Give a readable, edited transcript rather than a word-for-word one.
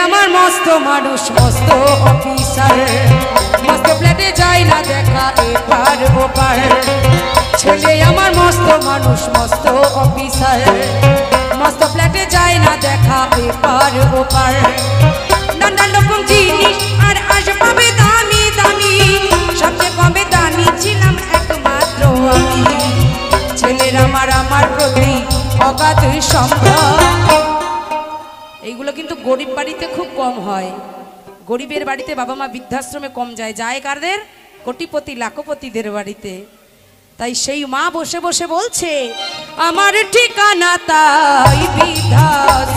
আমার মস্ত মানুষ মস্ত অফিসার, মস্ত ফ্ল্যাটে যায় না দেখা এপার ওপার। ছেলে আমার মস্ত মানুষ মস্ত অফিসার, মস্ত ফ্ল্যাটে যায় না দেখা এপার ওপার। নানা রকম জিনিস আর আসবাবে দামি দামি, সবচেয়ে কমে দামি ছিলাম একমাত্র আমি। ছেলের আমার প্রতি অগাধ সম্ভব। এইগুলো কিন্তু গরিব বাড়িতে খুব কম হয়। গরিবের বাড়িতে বাবা মা বৃদ্ধাশ্রমে কম যায়, যায় কারদের? কোটিপতি লাখপতিদের বাড়িতে। তাই সেই মা বসে বসে বলছে আমার ঠিকানা তাই বৃদ্ধাশ্রম।